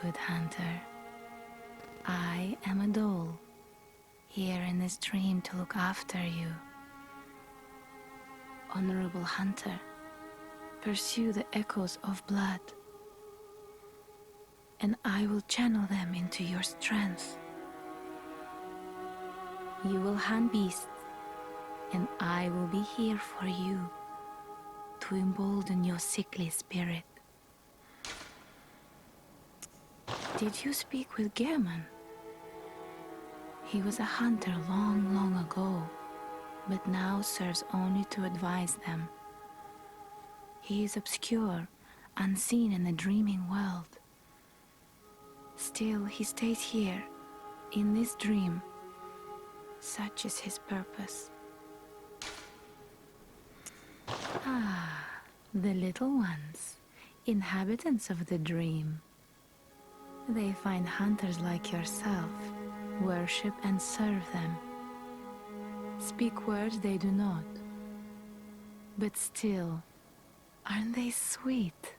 good hunter. I am a doll, here in this dream to look after you. Honorable hunter, pursue the echoes of blood, and I will channel them into your strength. You will hunt beasts, and I will be here for you to embolden your sickly spirit. Did you speak with German? He was a hunter long, long ago, but now serves only to advise them. He is obscure, unseen in the dreaming world. Still, he stays here, in this dream. Such is his purpose. Ah, the little ones, inhabitants of the dream. They find hunters like yourself, worship and serve them. Speak words they do not, but still, aren't they sweet?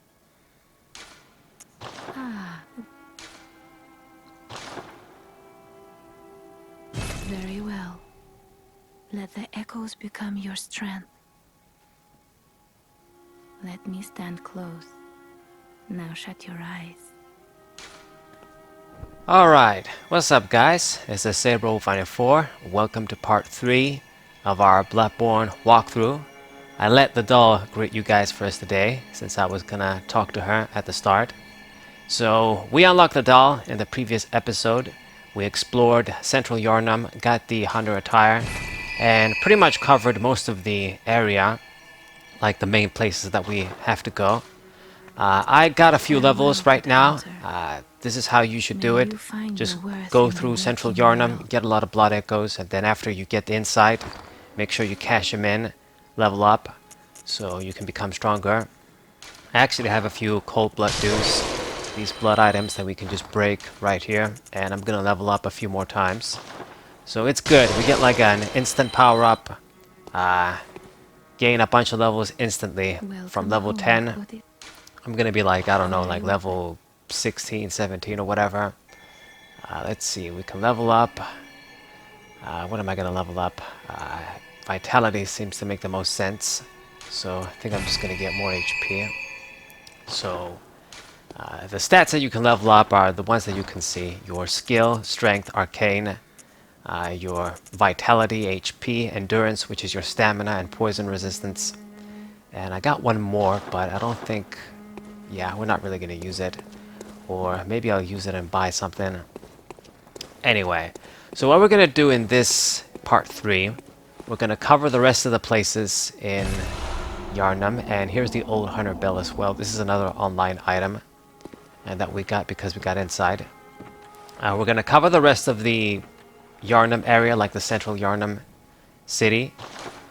Ah. Very well. Let the echoes become your strength. Let me stand close. Now shut your eyes. Alright, what's up guys? This is Saberwolf94. Welcome to part 3 of our Bloodborne walkthrough. I let the doll greet you guys first today, since I was gonna talk to her at the start. So, we unlocked the doll in the previous episode. We explored Central Yharnam, got the hunter attire, and pretty much covered most of the area, like the main places that we have to go. I got a few levels right now. This is how you should do it. Just go through Central Yharnam, get a lot of blood echoes, and then after you get the insight, make sure you cash them in, level up, so you can become stronger. I actually have a few cold blood dues, these blood items that we can just break right here, and I'm gonna level up a few more times. So it's good. We get like an instant power up, gain a bunch of levels instantly from level 10. I'm gonna be like, I don't know, like level 16, 17 or whatever. Let's see, we can level up. What am I gonna level up? Vitality seems to make the most sense. So I think I'm just gonna get more HP. So the stats that you can level up are the ones that you can see. Your skill, strength, arcane, your vitality, HP, endurance, which is your stamina, and poison resistance. And I got one more, but I don't think... Yeah, we're not really going to use it. Or maybe I'll use it and buy something. Anyway, so what we're going to do in this part 3, we're going to cover the rest of the places in Yharnam. And here's the old hunter bell as well. This is another online item and that we got because we got inside. We're going to cover the rest of the Yharnam area, like the central Yharnam city.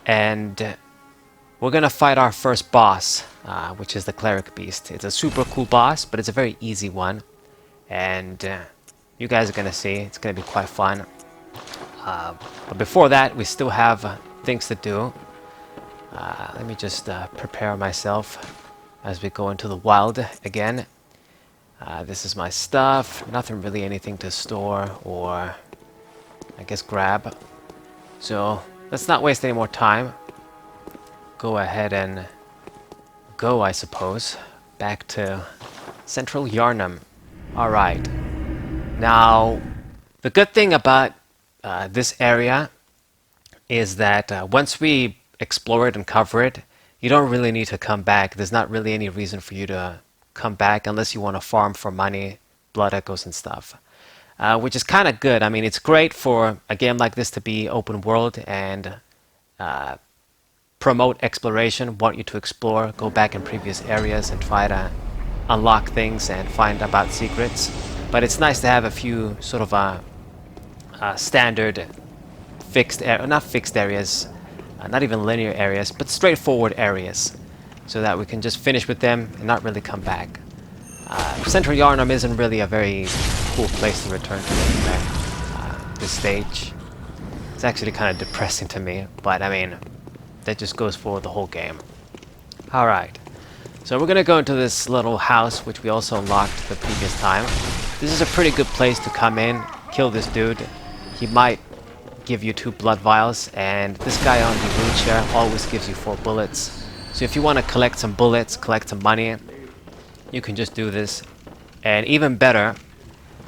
And we're going to fight our first boss, which is the Cleric Beast. It's a super cool boss, but it's a very easy one. And you guys are going to see, it's going to be quite fun. But before that, we still have things to do. Let me just prepare myself as we go into the wild again. This is my stuff. Nothing really anything to store or, I guess, grab. So let's not waste any more time. Go ahead and go, I suppose, back to Central Yharnam. Alright. Now, the good thing about this area is that once we explore it and cover it, you don't really need to come back. There's not really any reason for you to come back unless you want to farm for money, blood echoes and stuff. Which is kind of good. I mean, it's great for a game like this to be open world and promote exploration, want you to explore, go back in previous areas and try to unlock things and find about secrets. But it's nice to have a few sort of standard fixed, not fixed areas, not even linear areas, but straightforward areas, so that we can just finish with them and not really come back. Central Yharnam isn't really a very cool place to return to anyway. This stage, it's actually kind of depressing to me, but I mean, that just goes for the whole game. Alright, so we're gonna go into this little house which we also unlocked the previous time. this is a pretty good place to come in, kill this dude. He might give you 2 blood vials, and this guy on the wheelchair always gives you 4 bullets. So if you want to collect some bullets, collect some money, you can just do this. And even better,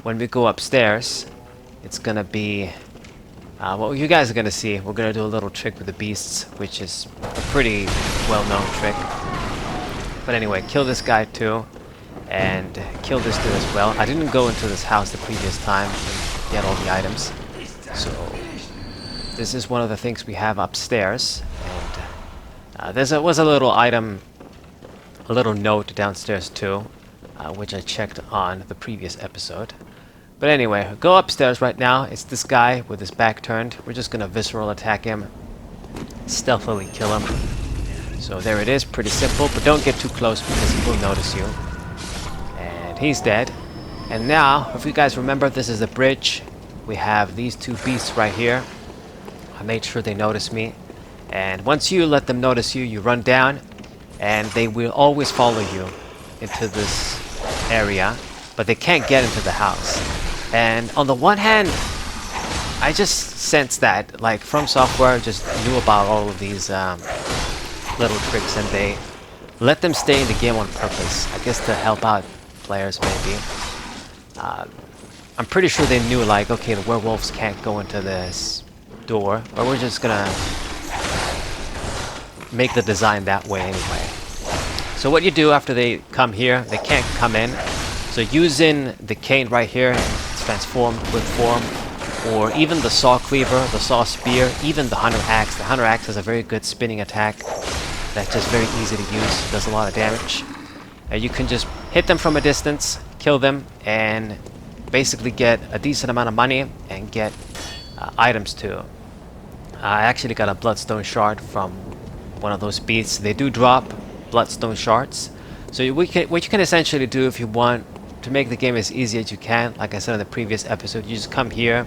when we go upstairs, it's gonna be what you guys are gonna see. We're gonna do a little trick with the beasts, which is a pretty well-known trick. But anyway, kill this guy too, and kill this dude as well. I didn't go into this house the previous time and get all the items, so this is one of the things we have upstairs. And there was a little item, a little note downstairs too, which I checked on the previous episode. But anyway, go upstairs right now. It's this guy with his back turned. We're just gonna visceral attack him, stealthily kill him. So there it is, pretty simple, but don't get too close because he will notice you. And he's dead. And now, if you guys remember, this is a bridge. We have these 2 beasts right here. I made sure they notice me. And once you let them notice you, you run down, and they will always follow you into this area, but they can't get into the house. And on the one hand, I just sense that, like, From Software just knew about all of these little tricks, and they let them stay in the game on purpose. I guess to help out players, maybe. I'm pretty sure they knew, like, okay, the werewolves can't go into this door, but we're just gonna make the design that way anyway. So what you do after they come here, they can't come in. So using the cane right here, it's transformed with form, or even the saw cleaver, the saw spear, even the hunter axe. The hunter axe has a very good spinning attack that's just very easy to use, does a lot of damage. You can just hit them from a distance, kill them, and basically get a decent amount of money and get items too. I actually got a Bloodstone Shard from one of those beasts. They do drop Bloodstone Shards. So what you can essentially do if you want to make the game as easy as you can, like I said in the previous episode, you just come here,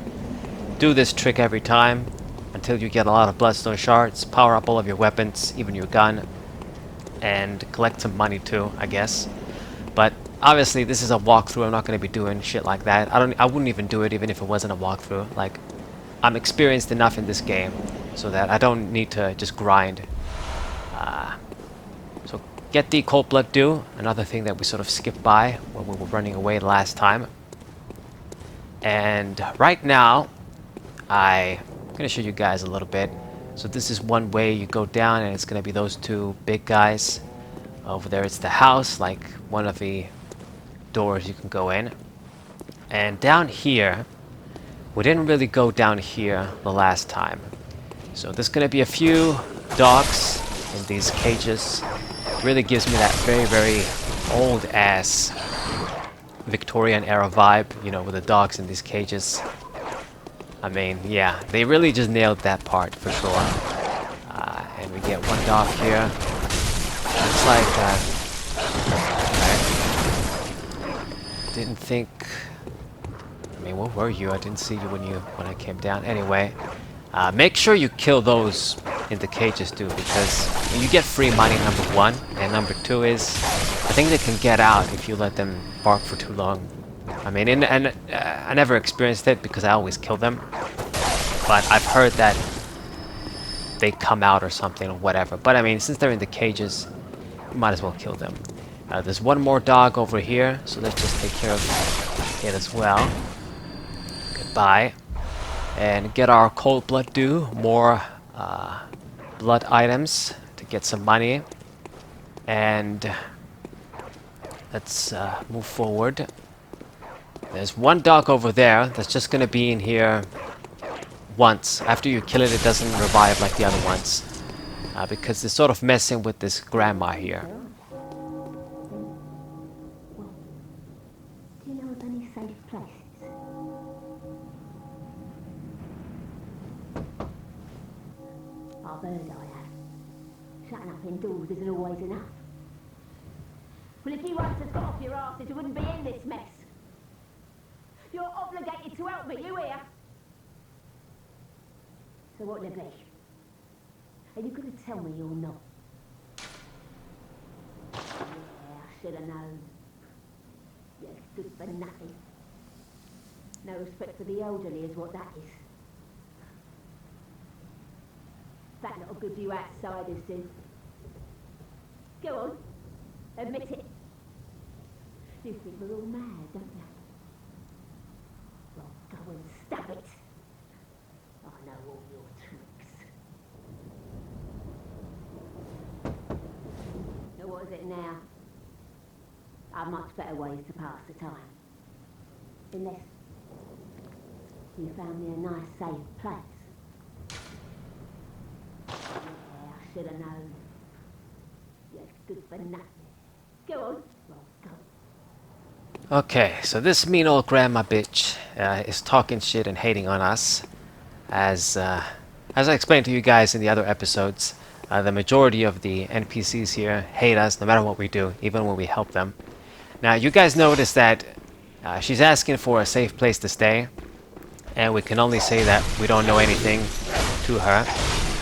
do this trick every time until you get a lot of Bloodstone Shards, power up all of your weapons, even your gun, and collect some money too, I guess. But obviously this is a walkthrough. I'm not going to be doing shit like that. I wouldn't even do it even if it wasn't a walkthrough. Like, I'm experienced enough in this game so that I don't need to just grind. So get the Cold Blood Dew, another thing that we sort of skipped by when we were running away last time. And right now, I'm going to show you guys a little bit. So this is one way you go down, and it's going to be those 2 big guys. Over there it's the house, like one of the doors you can go in. And down here, we didn't really go down here the last time. So there's going to be a few dogs in these cages. It really gives me that very, very old-ass Victorian era vibe, you know, with the dogs in these cages. I mean, yeah, they really just nailed that part for sure. And we get 1 dog here. Looks like okay. Didn't think. I mean, where were you? I didn't see you when I came down. Anyway, make sure you kill those in the cages too, because you get free money, number 1, and number 2 is I think they can get out if you let them bark for too long. I mean, and I never experienced it because I always kill them, but I've heard that they come out or something or whatever. But I mean, since they're in the cages, you might as well kill them. There's 1 more dog over here, so let's just take care of it as well. Goodbye. And get our Cold Blood Dew, more blood items to get some money. And let's move forward. There's 1 dog over there that's just gonna be in here once. After you kill it, it doesn't revive like the other ones. Because it's sort of messing with this grandma here. Do you know of any safe places? I've heard I have. Shutting up indoors isn't always enough. Well, if you once had got off your asses, you wouldn't be in this mess. You're obligated to help me, you hear? So what'll it be? Are you going to tell me you're not? Yeah, I should have known. You're good for nothing. No respect for the elderly is what that is. That little good you outsiders do. Go on, admit it. You think we're all mad, don't you? Well, go and stab it. I know all your tricks. Now what is it now? Are much better ways to pass the time. Unless you found me a nice safe place. Yeah, I should have known. You're good for nothing. Go on. Well, go. Okay, so this mean old grandma bitch is talking shit and hating on us. As I explained to you guys in the other episodes, the majority of the NPCs here hate us no matter what we do, even when we help them. Now, you guys notice that she's asking for a safe place to stay, and we can only say that we don't know anything to her.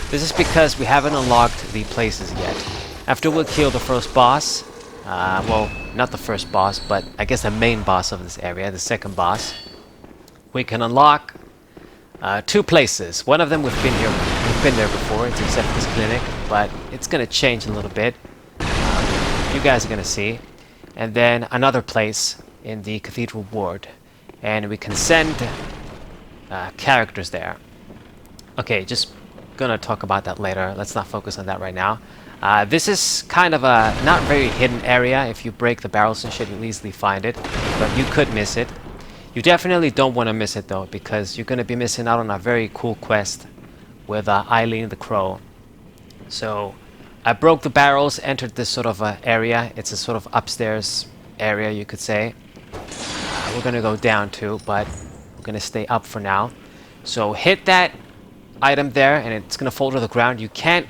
This is because we haven't unlocked the places yet. After we kill the first boss, well, not the first boss, but I guess the main boss of this area, the second boss, we can unlock 2 places. One of them we've been there before. It's Exceptus Clinic, but it's gonna change a little bit. You guys are gonna see. And then another place in the Cathedral Ward, and we can send characters there. Okay, just gonna talk about that later. Let's not focus on that right now. This is kind of a not very hidden area. If you break the barrels and shit, you'll easily find it, but you could miss it. You definitely don't want to miss it though, because you're gonna be missing out on a very cool quest with Eileen the Crow. So I broke the barrels, entered this sort of area. It's a sort of upstairs area, you could say. We're gonna go down too, but we're gonna stay up for now. So hit that item there, and it's gonna fall to the ground. You can't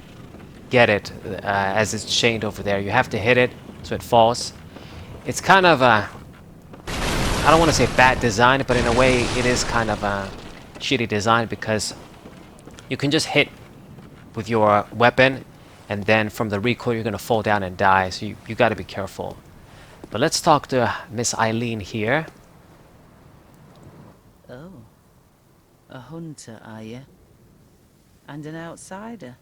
get it as it's chained over there. You have to hit it so it falls. It's kind of a, I don't want to say bad design, but in a way it is kind of a shitty design, because you can just hit with your weapon, and then from the recoil you're gonna fall down and die, so you gotta be careful. But let's talk to Miss Eileen here. Oh, a hunter, are you? And an outsider?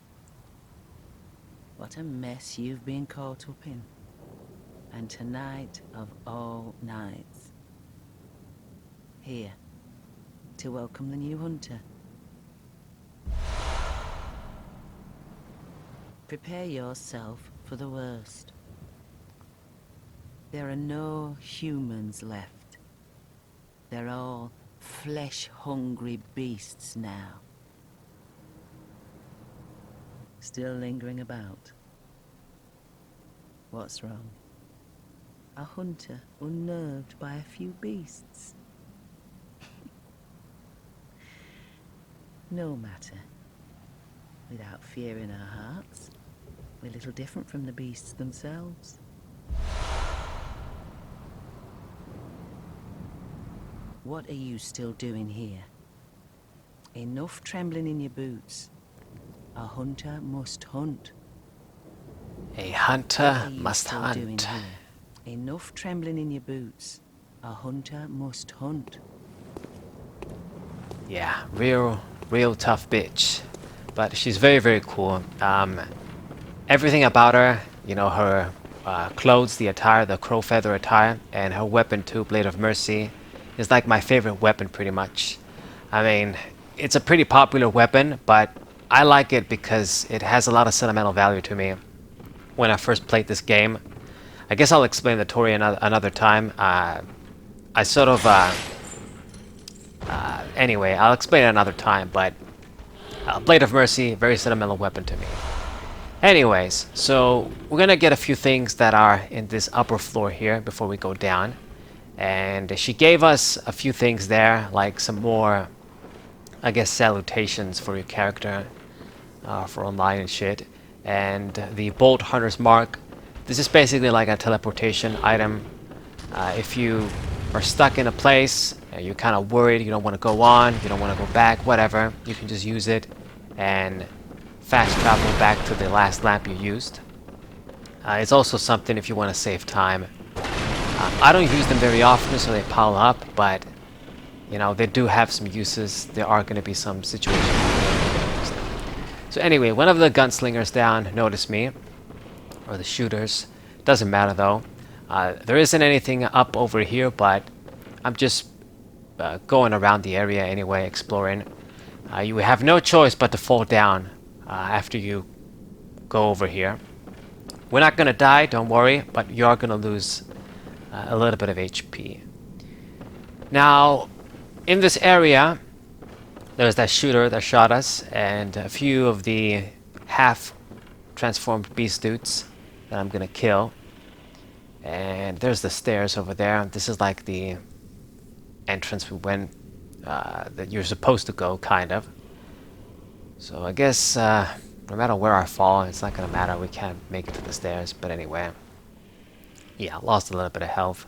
What a mess you've been caught up in. And tonight of all nights. Here, to welcome the new hunter. Prepare yourself for the worst. There are no humans left. They're all flesh-hungry beasts now. Still lingering about. What's wrong? A hunter unnerved by a few beasts. No matter. Without fear in our hearts, we're little different from the beasts themselves. What are you still doing here? Enough trembling in your boots. A hunter must hunt. A hunter What are you must still hunt. doing here? Enough trembling in your boots. A hunter must hunt. Yeah, real tough bitch. But she's very, very cool. Everything about her, you know, her clothes, the attire, the crow feather attire, and her weapon too, Blade of Mercy, is like my favorite weapon pretty much. I mean, it's a pretty popular weapon, but I like it because it has a lot of sentimental value to me. When I first played this game, I guess I'll explain the story another time. I sort of, anyway, I'll explain it another time, but Blade of Mercy, very sentimental weapon to me. Anyways, so we're gonna get a few things that are in this upper floor here before we go down. And she gave us a few things there, like some more, I guess, salutations for your character, for online and shit. And the Bolt Hunter's Mark. This is basically like a teleportation item. If you are stuck in a place, you're kind of worried, you don't want to go on, you don't want to go back, whatever, you can just use it and fast travel back to the last lamp you used. It's also something if you want to save time. I don't use them very often, so they pile up, but you know, they do have some uses. There are going to be some situations where use them. So anyway, one of the gunslingers down noticed me, or the shooters. Doesn't matter though. There isn't anything up over here, but I'm just going around the area anyway, exploring. You have no choice but to fall down after you go over here. We're not gonna die, don't worry, but you are gonna lose a little bit of HP. Now, in this area, there's that shooter that shot us, and a few of the half-transformed beast dudes that I'm gonna kill. And there's the stairs over there. This is like the entrance we went, that you're supposed to go, kind of. So I guess no matter where I fall, it's not gonna matter. We can't make it to the stairs. But anyway, yeah, lost a little bit of health.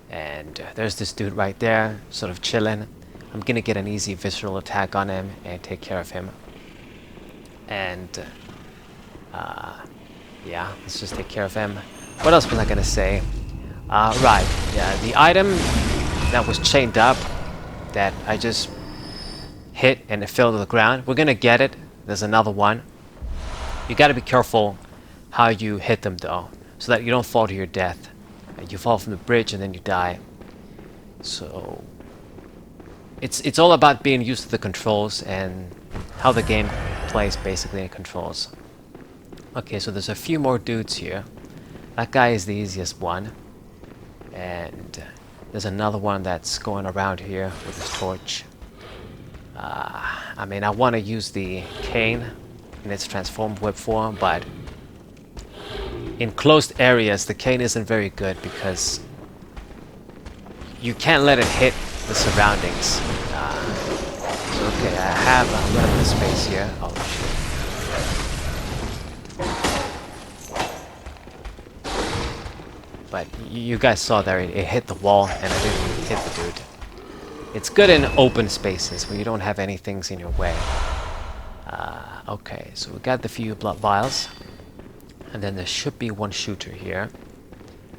And there's this dude right there, sort of chilling. I'm gonna get an easy visceral attack on him and take care of him. And yeah, let's just take care of him. What else was I gonna say? Right, yeah, the item that was chained up that I just hit and it fell to the ground, we're gonna get it. There's another one. You gotta be careful how you hit them though, so that you don't fall to your death. You fall from the bridge and then you die. So it's all about being used to the controls and how the game plays basically in controls. Okay, so there's a few more dudes here. That guy is the easiest one. And there's another one that's going around here with his torch. I mean, I want to use the cane in its transformed whip form, but in closed areas, the cane isn't very good because you can't let it hit the surroundings. So okay, I have a little bit of space here. Oh shit. But you guys saw there, it hit the wall and I didn't even hit the dude. It's good in open spaces where you don't have any things in your way. Okay, so we got the few blood vials. And then there should be one shooter here.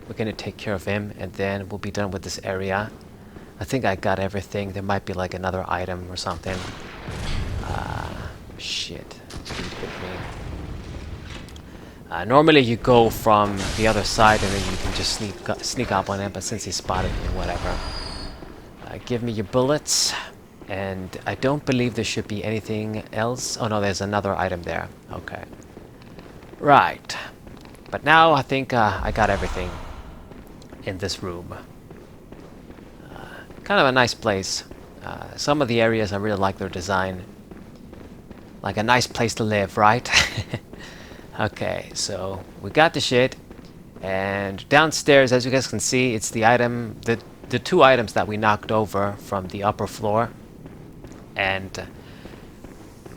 We're gonna take care of him and then we'll be done with this area. I think I got everything. There might be like another item or something. Shit. Dude hit me. Normally you go from the other side and then you can just sneak up on him, but since he spotted me, whatever. Give me your bullets. And I don't believe there should be anything else. Oh no, there's another item there. Okay. Right. But now I think I got everything in this room. Kind of a nice place. Some of the areas I really like their design. Like a nice place to live, right? Okay, so we got the shit. And downstairs, as you guys can see, it's the item, the two items that we knocked over from the upper floor. And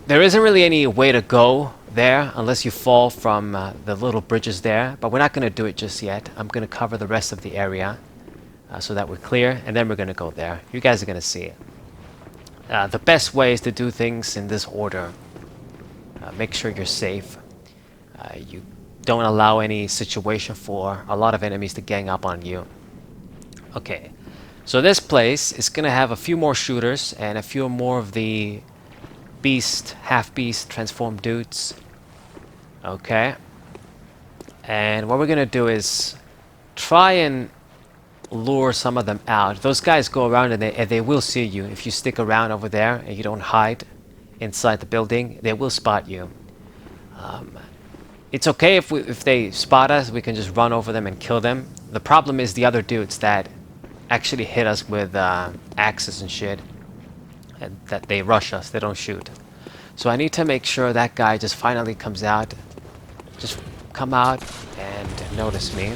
there isn't really any way to go there unless you fall from the little bridges there, but we're not going to do it just yet. I'm going to cover the rest of the area so that we're clear, and then we're going to go there. You guys are going to see it. The best way is to do things in this order. Make sure you're safe. You don't allow any situation for a lot of enemies to gang up on you. Okay, so this place is going to have a few more shooters and a few more of the beast, half-beast transformed dudes. Okay. And what we're gonna do is try and lure some of them out. Those guys go around and they will see you. If you stick around over there and you don't hide inside the building, they will spot you. It's okay if they spot us, we can just run over them and kill them. The problem is the other dudes that actually hit us with axes and shit. And that they rush us, they don't shoot. So I need to make sure that guy just finally comes out. Just come out and notice me.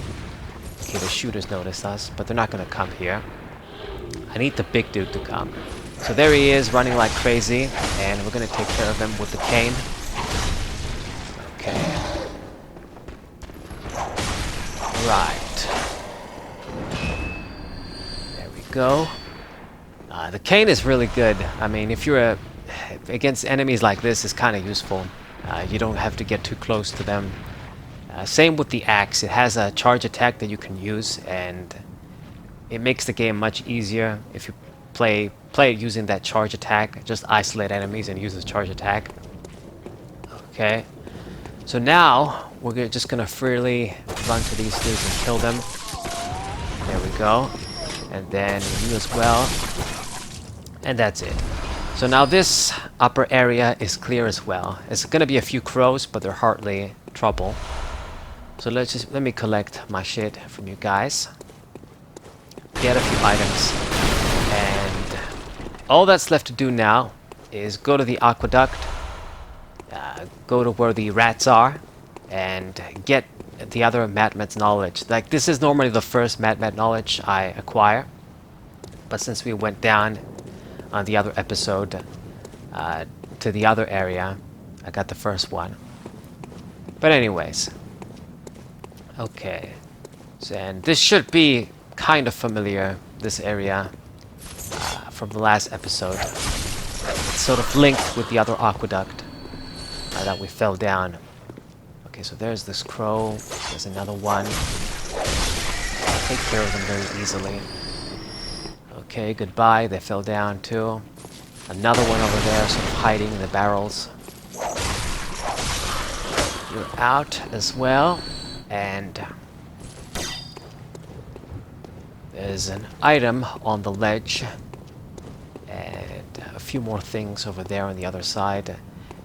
Okay, the shooters noticed us, but they're not gonna come here. I need the big dude to come. So there he is, running like crazy, and we're gonna take care of him with the cane. Okay. Right. There we go. The cane is really good. I mean, if you're against enemies like this, it's kind of useful. You don't have to get too close to them. Same with the axe. It has a charge attack that you can use, and it makes the game much easier if you play it using that charge attack. Just isolate enemies and use the charge attack. Okay. So now we're just gonna freely run to these dudes and kill them. There we go. And then you as well. And that's it. So now this upper area is clear as well. It's gonna be a few crows, but they're hardly trouble. So let me collect my shit from you guys. Get a few items. And all that's left to do now is go to the aqueduct, go to where the rats are, and get the other Madman's knowledge. Like, this is normally the first Madman knowledge I acquire, but since we went down on the other episode to the other area, I got the first one. But anyways, okay, so, and this should be kind of familiar, this area, from the last episode. It's sort of linked with the other aqueduct that we fell down. Okay, so there's this crow. There's another one. I'll take care of them very easily. Okay, goodbye. They fell down too. Another one over there, sort of hiding in the barrels. You're out as well. And there's an item on the ledge. And a few more things over there on the other side.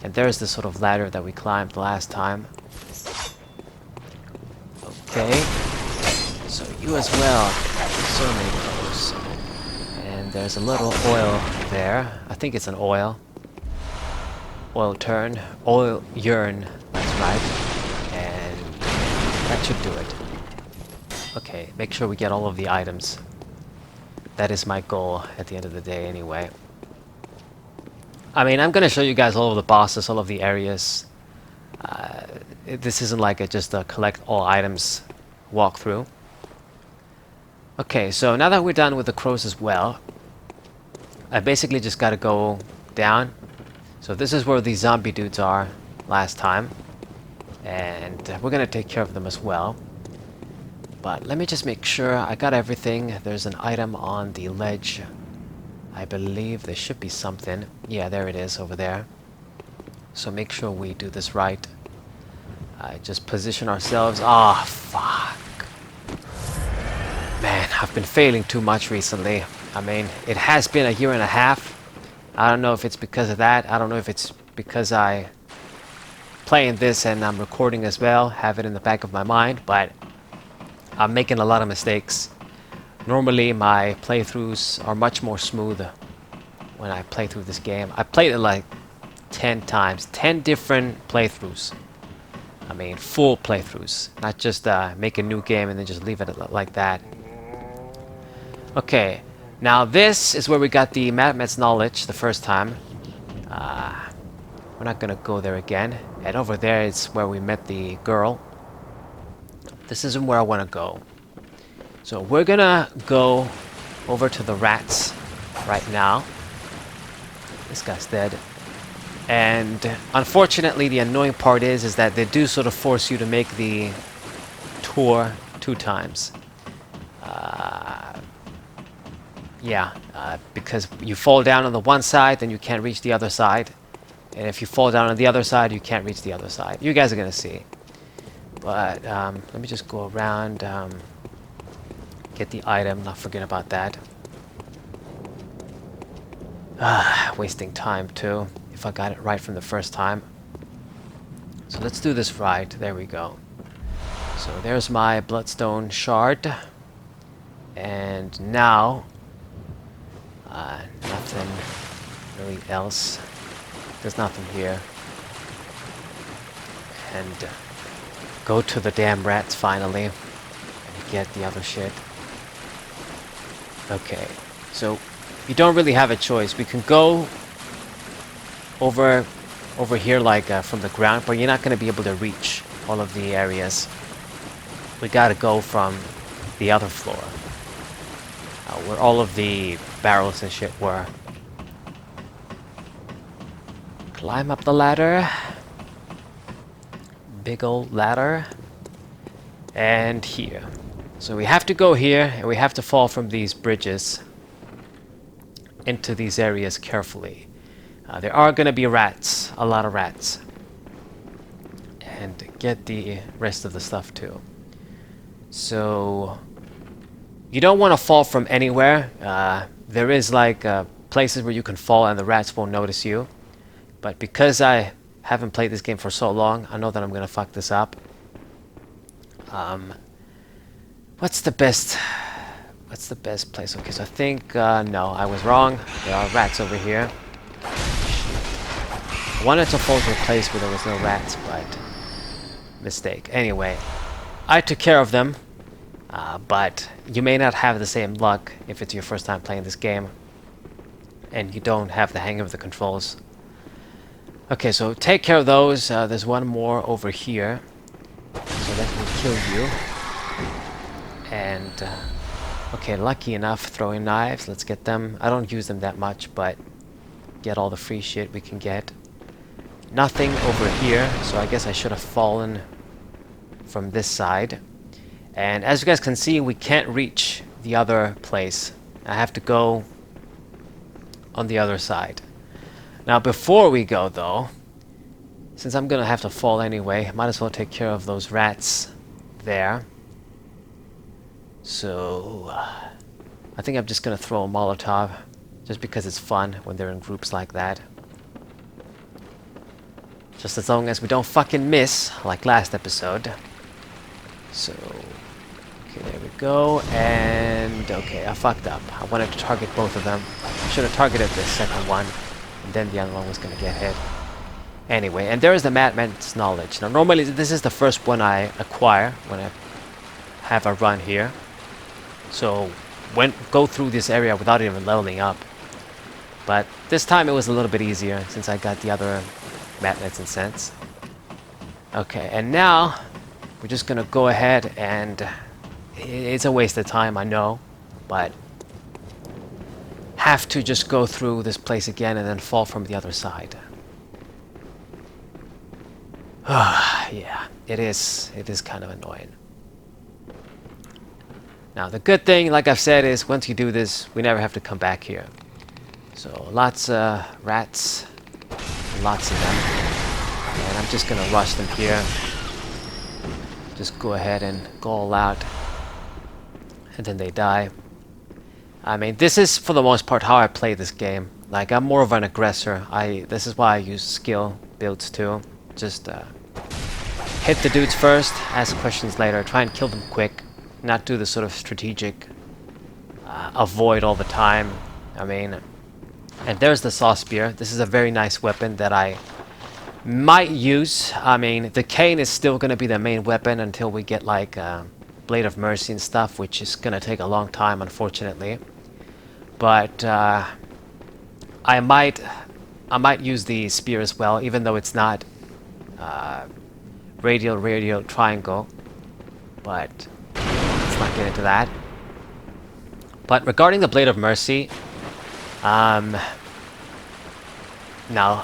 And there's the sort of ladder that we climbed last time. Okay. So you as well. So many crows. And there's a little oil there. I think it's an oil. Oil turn. Oil yearn. That's right. And that should do it. Okay, make sure we get all of the items. That is my goal at the end of the day anyway. I mean, I'm gonna show you guys all of the bosses, all of the areas. This isn't like just a collect all items walkthrough. Okay, so now that we're done with the crows as well, I basically just gotta go down. So this is where the zombie dudes are last time. And we're gonna take care of them as well. But let me just make sure I got everything. There's an item on the ledge. I believe there should be something. Yeah, there it is over there. So make sure we do this right. Just position ourselves. Ah, fuck. Man, I've been failing too much recently. I mean, it has been a year and a half. I don't know if it's because of that. I don't know if it's because I playing this and I'm recording as well, have it in the back of my mind, but I'm making a lot of mistakes. Normally my playthroughs are much more smooth when I play through this game. I played it like 10 times, 10 different playthroughs. I mean, full playthroughs, not just make a new game and then just leave it like that. Okay, now this is where we got the Madman's knowledge the first time. We're not gonna go there again. And over there is where we met the girl. This isn't where I want to go. So we're gonna go over to the rats right now. This guy's dead. And unfortunately, the annoying part is that they do sort of force you to make the tour 2 times. Because you fall down on the one side, then you can't reach the other side. And if you fall down on the other side, you can't reach the other side. You guys are gonna see. But let me just go around, get the item, not forget about that. Wasting time too, if I got it right from the first time. So let's do this right. There we go. So there's my Bloodstone Shard. And now, nothing really else. There's nothing here. And go to the damn rats finally and get the other shit. Okay, so you don't really have a choice. We can go over here like from the ground, but you're not going to be able to reach all of the areas. We got to go from the other floor, where all of the barrels and shit were. Climb up the ladder. Big old ladder. And here. So we have to go here, and we have to fall from these bridges. into these areas carefully. There are going to be rats, a lot of rats. And get the rest of the stuff too. So you don't want to fall from anywhere. There is like places where you can fall and the rats won't notice you. But because I haven't played this game for so long, I know that I'm gonna fuck this up. What's the best place? Okay, so I think no, I was wrong. There are rats over here. I wanted to fall to a place where there was no rats, but mistake. Anyway, I took care of them, but you may not have the same luck if it's your first time playing this game and you don't have the hang of the controls. Okay, so take care of those. There's one more over here, so that will kill you. And okay, lucky enough, throwing knives. Let's get them. I don't use them that much, but get all the free shit we can get. Nothing over here, so I guess I should have fallen from this side. And as you guys can see, we can't reach the other place. I have to go on the other side. Now before we go though, since I'm gonna have to fall anyway, might as well take care of those rats there. So I think I'm just gonna throw a Molotov just because it's fun when they're in groups like that. Just as long as we don't fucking miss like last episode. So okay, there we go. And okay, I fucked up. I wanted to target both of them. I should have targeted the second one, and then the other one was gonna get hit. Anyway, and there is the Madman's knowledge. Now normally this is the first one I acquire when I have a run here. So go through this area without even leveling up. But this time it was a little bit easier since I got the other Madmans and Sense. Okay, and now we're just gonna go ahead and it's a waste of time, I know, but have to just go through this place again and then fall from the other side. Yeah, it is kind of annoying. Now the good thing, like I've said, is once you do this, we never have to come back here. So lots of rats, lots of them, and I'm just gonna rush them here. Just go ahead and go all out, and then they die. I mean, this is for the most part how I play this game. Like, I'm more of an aggressor. This is why I use skill builds too. Just hit the dudes first, ask questions later, try and kill them quick, not do the sort of strategic avoid all the time. I mean, and there's the saw spear. This is a very nice weapon that I might use. I mean, the cane is still going to be the main weapon until we get like Blade of Mercy and stuff, which is going to take a long time, unfortunately. But I might use the spear as well, even though it's not radial triangle. But let's not get into that. But regarding the Blade of Mercy, no,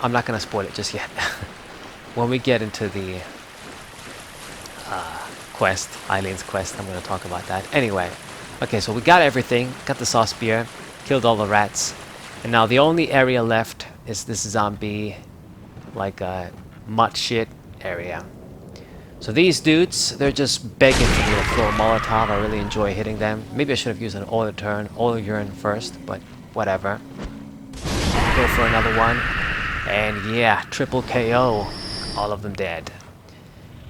I'm not going to spoil it just yet. When we get into the quest, Eileen's quest, I'm going to talk about that. Anyway, okay, so we got everything, got the saw spear, killed all the rats, and now the only area left is this zombie, like a mutt shit area. So these dudes, they're just begging for me to throw a Molotov. I really enjoy hitting them. Maybe I should have used an oil urine first, but whatever. Go for another one. And yeah, triple KO. All of them dead.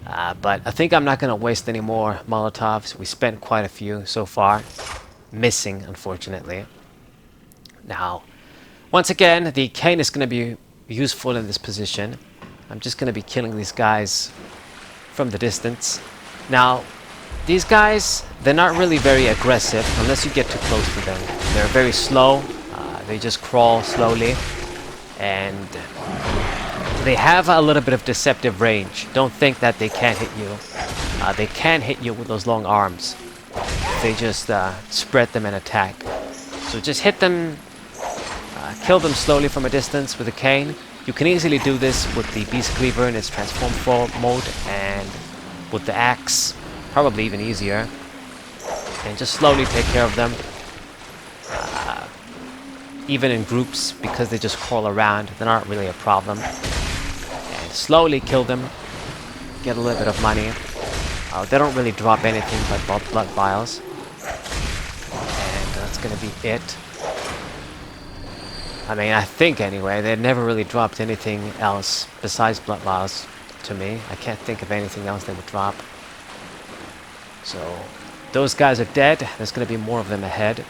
But I think I'm not going to waste any more Molotovs. We spent quite a few so far. Missing, unfortunately. Now, once again, the cane is going to be useful in this position. I'm just going to be killing these guys from the distance. Now, these guys, they're not really very aggressive unless you get too close to them. They're very slow. They just crawl slowly. And they have a little bit of deceptive range. Don't think that they can't hit you. They can hit you with those long arms. They just spread them and attack. So just hit them, kill them slowly from a distance with a cane. You can easily do this with the Beast Cleaver in its transform mode and with the axe, probably even easier. And just slowly take care of them. even in groups, because they just crawl around, they're not really a problem. And slowly kill them, get a little bit of money. They don't really drop anything but blood vials. And that's gonna be it. I mean, I think anyway, they never really dropped anything else besides blood vials to me. I can't think of anything else they would drop. So, those guys are dead. There's gonna be more of them ahead.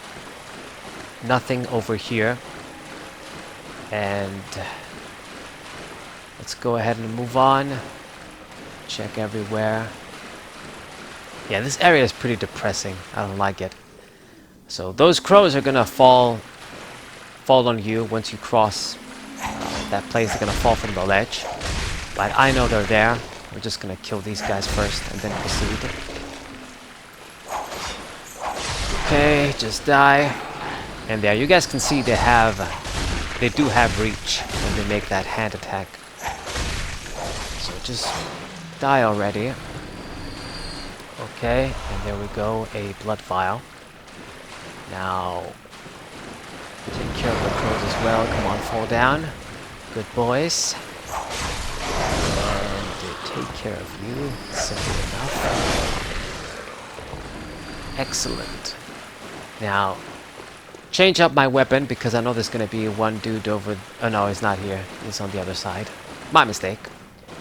Nothing over here. And let's go ahead and move on. Check everywhere. Yeah, this area is pretty depressing. I don't like it. So those crows are gonna fall on you once you cross that place. They're gonna fall from the ledge. But I know they're there. We're just gonna kill these guys first and then proceed. Okay, just die. And there, you guys can see they do have reach when they make that hand attack. So just die already. Okay, and there we go, a blood vial. Now, take care of the crows as well. Come on, fall down. Good boys. And take care of you. Simple enough. Excellent. Now, change up my weapon because I know there's going to be one dude over... Oh no, he's not here. He's on the other side. My mistake.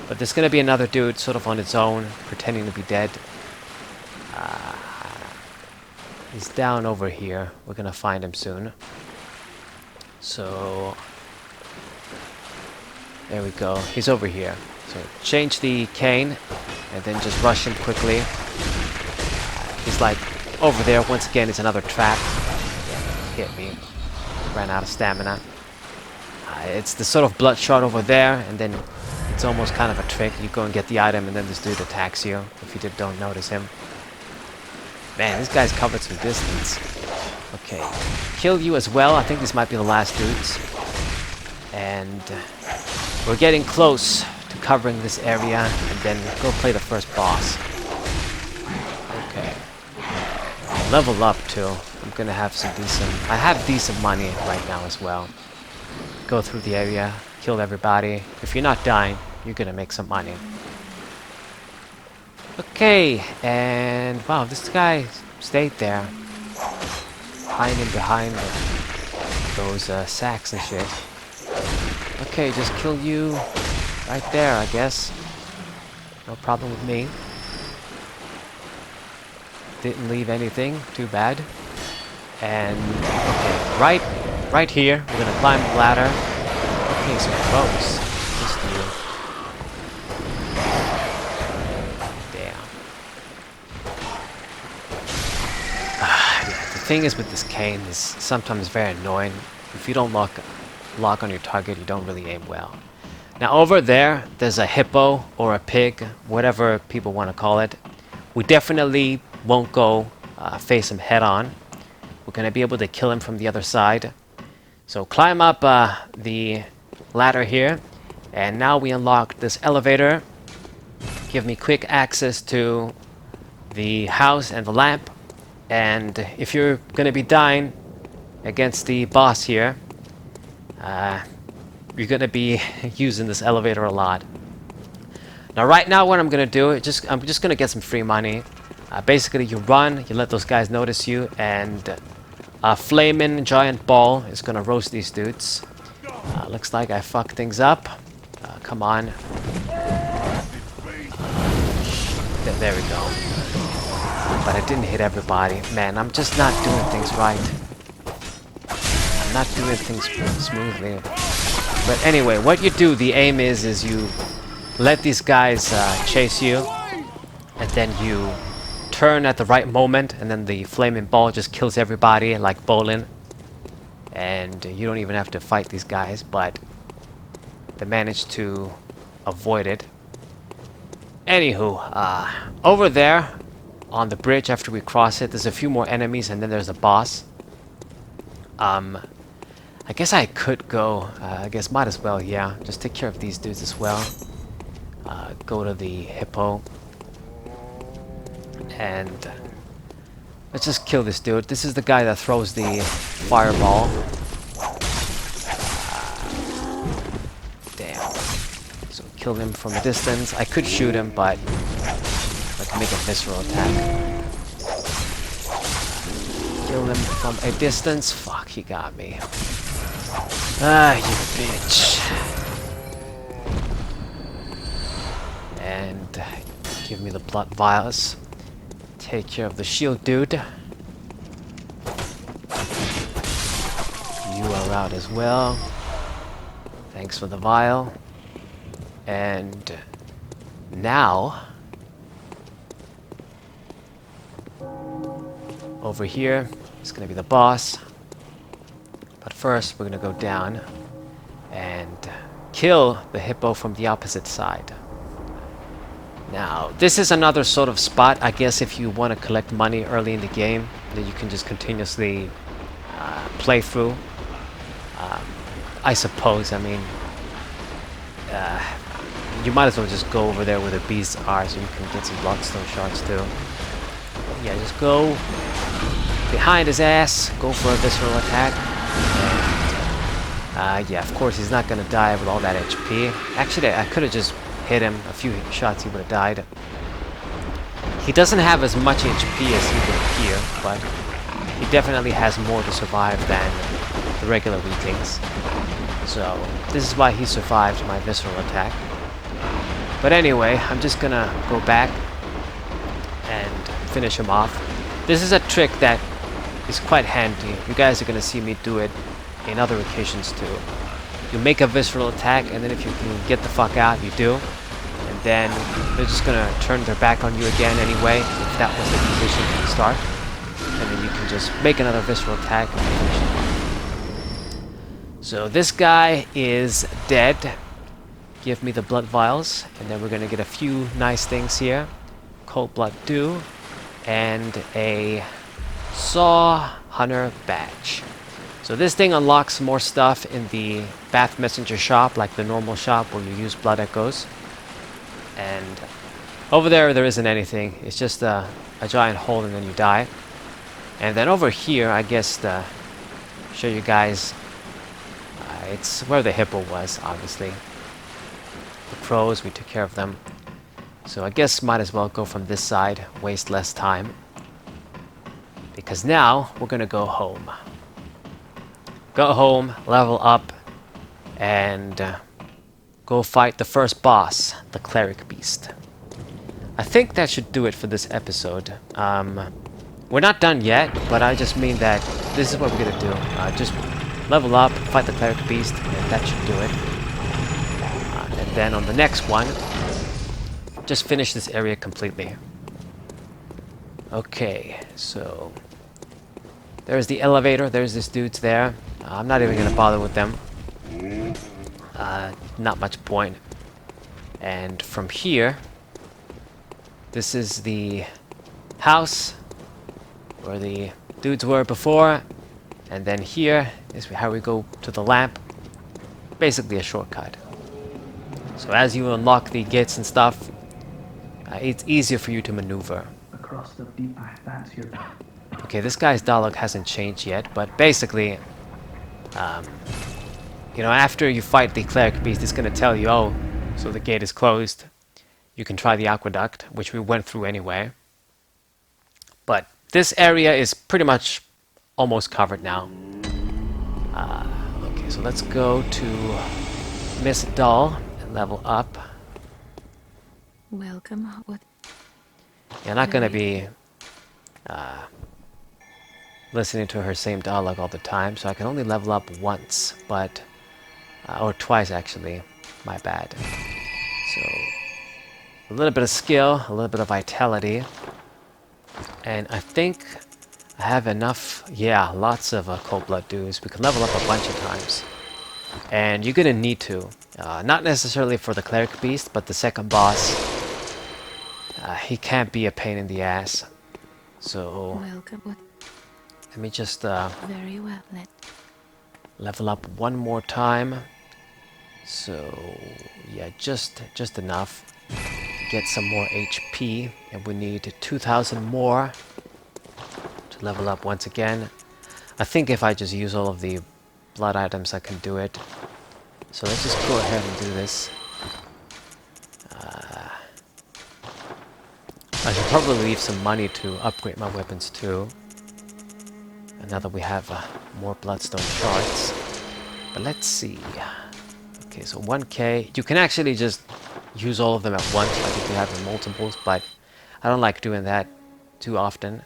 But there's going to be another dude sort of on its own, pretending to be dead. He's down over here. We're going to find him soon. So... there we go. He's over here. So change the cane and then just rush him quickly. He's like over there. Once again, it's another trap. Hit me. Ran out of stamina. It's the sort of blood shard over there, and then it's almost kind of a trick. You go and get the item, and then this dude attacks you if you don't notice him. Man, this guy's covered some distance. Okay, kill you as well. I think this might be the last dudes, and we're getting close to covering this area, and then go play the first boss. Okay, level up too. I'm gonna have some decent... I have decent money right now as well. Go through the area, kill everybody. If you're not dying, you're gonna make some money. Okay, and wow, this guy stayed there. Hiding behind those sacks and shit. Okay, just kill you right there, I guess. No problem with me. Didn't leave anything, too bad. And okay, right here, we're gonna climb the ladder. Okay, so close. Just you. Damn. Yeah, the thing is with this cane is sometimes very annoying. If you don't lock on your target, you don't really aim well. Now over there, there's a hippo or a pig, whatever people want to call it. We definitely won't go face him head on. We're going to be able to kill him from the other side. So climb up the ladder here. And now we unlock this elevator. Give me quick access to the house and the lamp. And if you're going to be dying against the boss here, you're going to be using this elevator a lot. Now right now what I'm going to do, I'm just going to get some free money. Basically you run, you let those guys notice you, and a flaming giant ball is going to roast these dudes. Looks like I fucked things up. Come on. There we go. But I didn't hit everybody. Man, I'm just not doing things right. I'm not doing things smoothly. But anyway, what you do, the aim is you let these guys chase you, and then you turn at the right moment, and then the flaming ball just kills everybody like bowling. And you don't even have to fight these guys, but they managed to avoid it. Anywho, over there on the bridge after we cross it, there's a few more enemies, and then there's a boss. I guess I could go, I guess might as well, yeah. Just take care of these dudes as well. Go to the hippo. And let's just kill this dude. This is the guy that throws the fireball. So kill him from a distance. I could shoot him, but I can make a visceral attack. Kill him from a distance. Fuck, he got me. Ah, you bitch. And give me the blood vials. Take care of the shield dude. You are out as well. Thanks for the vial. And now, over here is going to be the boss. But first, we're going to go down and kill the hippo from the opposite side. Now, this is another sort of spot, I guess, if you want to collect money early in the game, that you can just continuously play through. I suppose, I mean, you might as well just go over there where the beasts are so you can get some Bloodstone Shards too. Yeah, just go behind his ass, go for a visceral attack. And, yeah, of course he's not going to die with all that HP. Actually, I could have just hit him a few shots, he would have died. He doesn't have as much HP as he would appear, but he definitely has more to survive than the regular weaklings. So, this is why he survived my visceral attack. But anyway, I'm just gonna go back and finish him off. This is a trick that is quite handy. You guys are gonna see me do it in other occasions too. You make a visceral attack, and then if you can get the fuck out, you do. And then they're just gonna turn their back on you again anyway, if that was the position from the start. And then you can just make another visceral attack and finish him off. So this guy is dead. Give me the blood vials, and then we're gonna get a few nice things here. Cold Blood Dew, and a Saw Hunter badge. So this thing unlocks more stuff in the Bath Messenger shop, like the normal shop where you use blood echoes. And over there isn't anything. It's just a giant hole and then you die. And then over here, I guess to show you guys, it's where the hippo was, obviously. The crows, we took care of them. So I guess might as well go from this side, waste less time. Because now, we're gonna go home. Go home, level up, and go fight the first boss, the Cleric Beast. I think that should do it for this episode. We're not done yet, but I just mean that this is what we're gonna do. Just level up, fight the Cleric Beast, and that should do it. And then on the next one, just finish this area completely. Okay, so there's the elevator, there's this dude's there. I'm not even gonna bother with them. Not much point. And from here, this is the house where the dudes were before. And then here is how we go to the lamp. Basically a shortcut. So as you unlock the gates and stuff, it's easier for you to maneuver. Across the deep that's your... Okay, this guy's dialogue hasn't changed yet, but basically, you know, after you fight the Cleric Beast, it's gonna tell you, oh, so the gate is closed. You can try the aqueduct, which we went through anyway. But this area is pretty much almost covered now. Okay, so let's go to Miss Doll and level up. Welcome. What? You're not gonna be listening to her same dialogue all the time, so I can only level up once, but or twice actually. My bad. So a little bit of skill, a little bit of vitality, and I think I have enough. Yeah, lots of cold blood dues. We can level up a bunch of times, and you're gonna need to. Not necessarily for the Cleric Beast, but the second boss. He can't be a pain in the ass. So Welcome. What? let me just Very well. level up one more time. So yeah, just enough to get some more HP, and we need 2,000 more to level up once again. I think if I just use all of the blood items, I can do it. So let's just go ahead and do this. I should probably leave some money to upgrade my weapons too. And now that we have more Bloodstone Shards. But let's see. Okay, so 1k. You can actually just use all of them at once, like if you have the multiples, but I don't like doing that too often.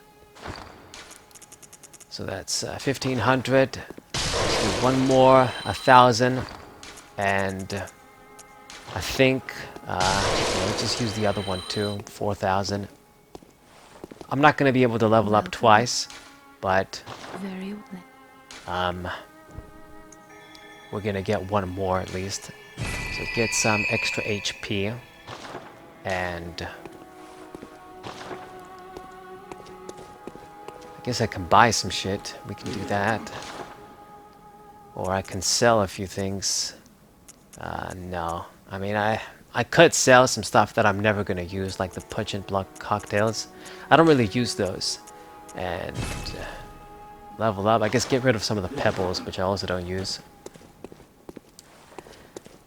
So that's 1500. Let's do one more, 1000. And I think, let's just use the other one too, 4000. I'm not going to be able to level up twice, but Very well. we're going to get one more at least. So get some extra HP. And I guess I can buy some shit. We can do that. Or I can sell a few things. No. I mean, I could sell some stuff that I'm never going to use, like the Punch and Blood cocktails. I don't really use those. And level up. I guess get rid of some of the pebbles, which I also don't use.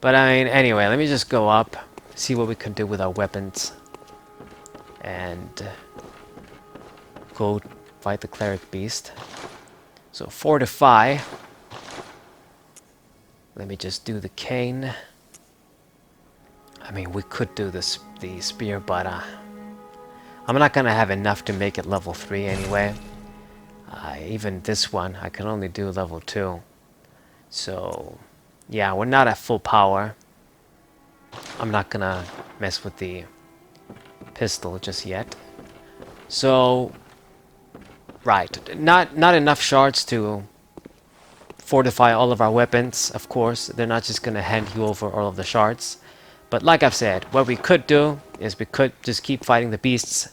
But I mean, anyway, let me just go up, see what we can do with our weapons. And go fight the Cleric Beast. So fortify. Let me just do the cane. I mean, we could do the spear, but I'm not gonna have enough to make it level 3 anyway. Even this one, I can only do level 2. So, yeah, we're not at full power. I'm not gonna mess with the pistol just yet. So, right, not enough shards to fortify all of our weapons, of course. They're not just gonna hand you over all of the shards. But like I've said, what we could do is we could just keep fighting the beasts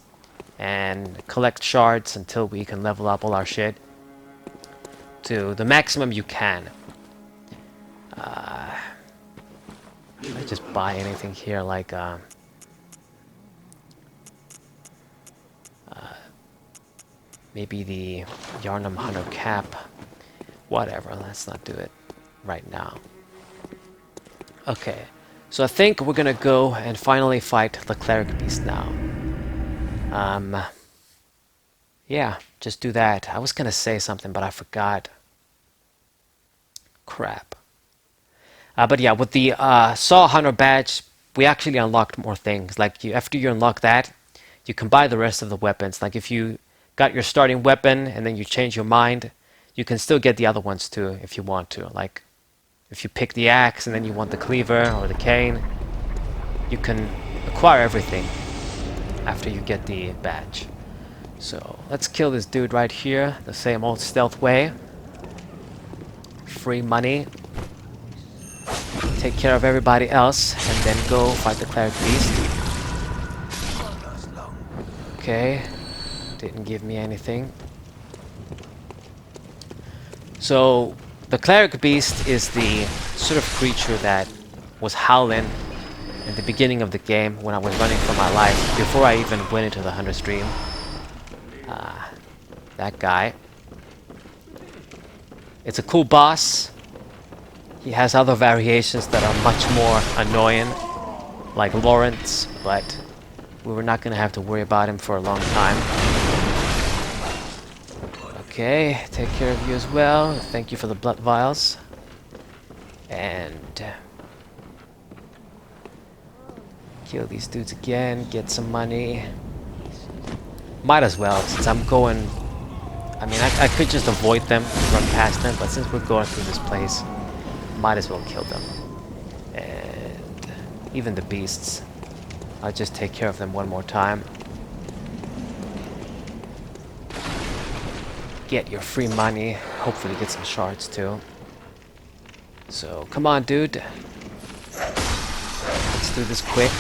and collect shards until we can level up all our shit to the maximum you can. I just buy anything here, like maybe the Yharnam Hunter cap. Whatever, let's not do it right now. Okay, so I think we're gonna go and finally fight the Cleric Beast now. Yeah, just do that. I was gonna say something, but I forgot. Crap. But yeah, with the Saw Hunter badge, we actually unlocked more things. Like, after you unlock that, you can buy the rest of the weapons. Like, if you got your starting weapon and then you change your mind, you can still get the other ones too if you want to. Like, if you pick the axe and then you want the cleaver or the cane, you can acquire everything after you get the badge. So let's kill this dude right here, the same old stealth way. Free money. Take care of everybody else and then go fight the Cleric Beast. Okay, didn't give me anything. So the Cleric Beast is the sort of creature that was howling in the beginning of the game when I was running for my life, before I even went into the Hunter stream. That guy. It's a cool boss. He has other variations that are much more annoying, like Lawrence, but we were not going to have to worry about him for a long time. Okay, take care of you as well. Thank you for the blood vials. And kill these dudes again, get some money. Might as well, since I'm going... I mean, I could just avoid them, run past them, but since we're going through this place, might as well kill them. And even the beasts, I'll just take care of them one more time. Get your free money, hopefully get some shards too. So, come on, dude. Let's do this quick.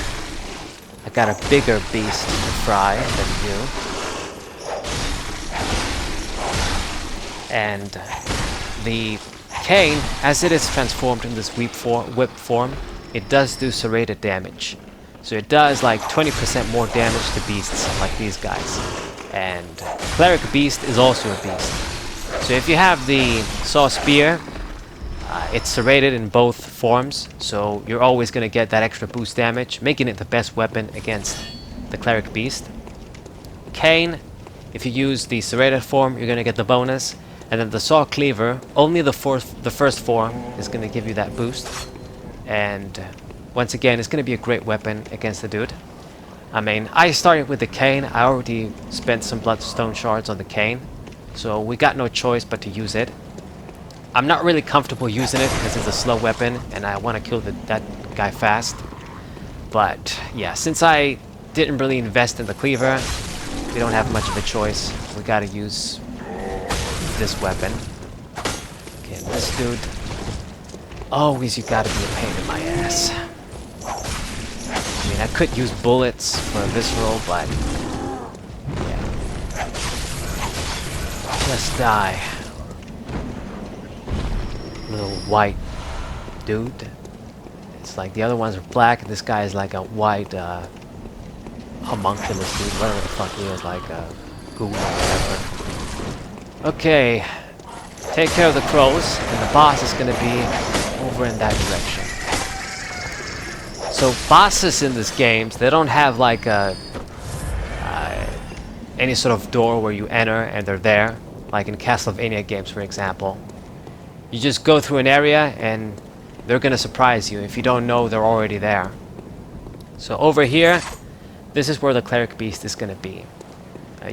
I got a bigger beast to fry than you. And the cane, as it is transformed in this whip form, it does do serrated damage. So it does like 20% more damage to beasts like these guys. And Cleric Beast is also a beast. So if you have the Saw Spear, it's serrated in both forms, so you're always going to get that extra boost damage, making it the best weapon against the Cleric Beast. cane, if you use the serrated form, you're gonna get the bonus, and then the saw cleaver, only the first form is gonna give you that boost. And once again, it's gonna be a great weapon against the dude. I mean, I started with the cane. I already spent some Bloodstone Shards on the cane, so we got no choice but to use it. I'm not really comfortable using it because it's a slow weapon and I want to kill that guy fast. But yeah, since I didn't really invest in the cleaver, we don't have much of a choice. We gotta use this weapon. Okay, this dude. Always you gotta be a pain in my ass. I mean, I could use bullets for a visceral, but yeah. Just die. Little white dude. It's like the other ones are black, and this guy is like a white homunculus dude, whatever the fuck he is, like a ghoul or whatever. Okay, take care of the crows, and the boss is gonna be over in that direction. So bosses in this game, they don't have like any sort of door where you enter and they're there, like in Castlevania games, for example. You just go through an area and they're gonna surprise you. If you don't know, they're already there. So over here, this is where the Cleric Beast is gonna be.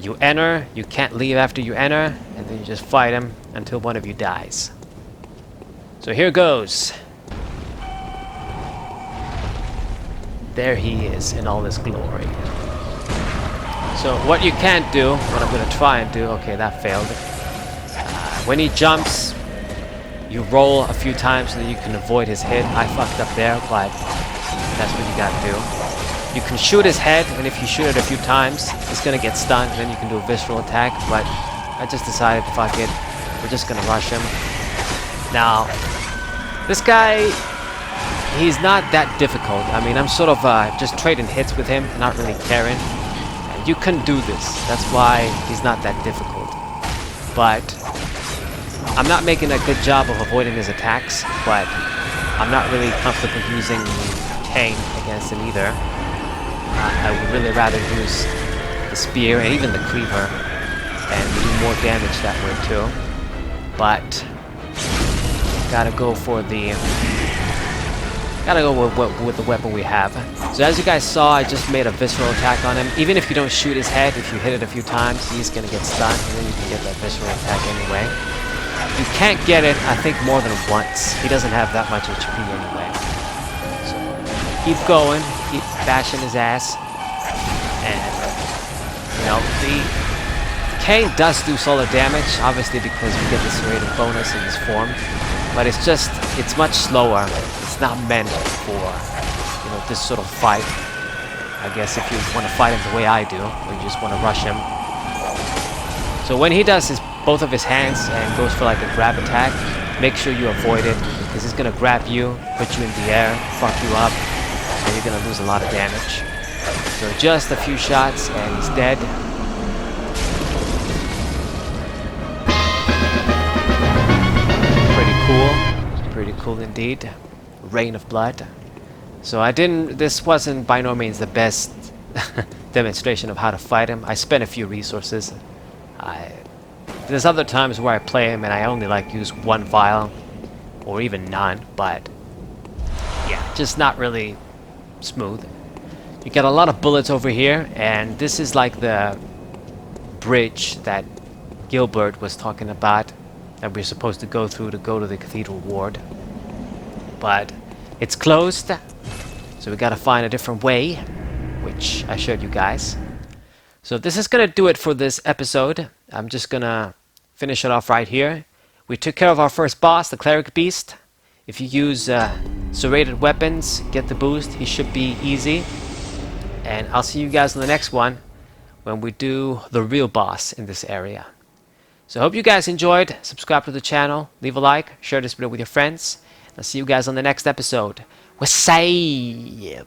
You enter, you can't leave after you enter, and then you just fight him until one of you dies. So here goes. There he is in all his glory. So what you can't do, what I'm gonna try and do, okay, that failed. When he jumps, you roll a few times so that you can avoid his hit. I fucked up there, but that's what you gotta do. You can shoot his head, and if you shoot it a few times, it's gonna get stunned, and then you can do a visceral attack, but I just decided, fuck it, we're just gonna rush him. Now, this guy, he's not that difficult. I mean, I'm sort of just trading hits with him, not really caring. And you can do this, that's why he's not that difficult. But I'm not making a good job of avoiding his attacks, but I'm not really comfortable using cane against him either. I would really rather use the spear and even the cleaver and do more damage that way too. But gotta go with the weapon we have. So as you guys saw, I just made a visceral attack on him. Even if you don't shoot his head, if you hit it a few times, he's gonna get stunned, and then you can get that visceral attack anyway. You can't get it, I think, more than once. He doesn't have that much HP anyway. So keep going, keep bashing his ass. And, you know, the cane does do solid damage, obviously because we get the serrated bonus in this form. But it's just, it's much slower. It's not meant for, you know, this sort of fight. I guess if you want to fight him the way I do, or you just want to rush him. So when he does both of his hands and goes for like a grab attack, make sure you avoid it, because he's gonna grab you, put you in the air, fuck you up, and you're gonna lose a lot of damage. So just a few shots and he's dead. Pretty cool indeed. Rain of blood. So this wasn't by no means the best demonstration of how to fight him. I spent a few resources. There's other times where I play him and I only like use one vial or even none, but yeah, just not really smooth. You get a lot of bullets over here, and this is like the bridge that Gilbert was talking about that we're supposed to go through to go to the Cathedral Ward. But it's closed, so we gotta find a different way, which I showed you guys. So this is gonna do it for this episode. I'm just gonna finish it off right here. We took care of our first boss, the Cleric Beast. If you use serrated weapons, get the boost, he should be easy. And I'll see you guys on the next one when we do the real boss in this area. So I hope you guys enjoyed. Subscribe to the channel, leave a like, share this video with your friends. I'll see you guys on the next episode. We'll say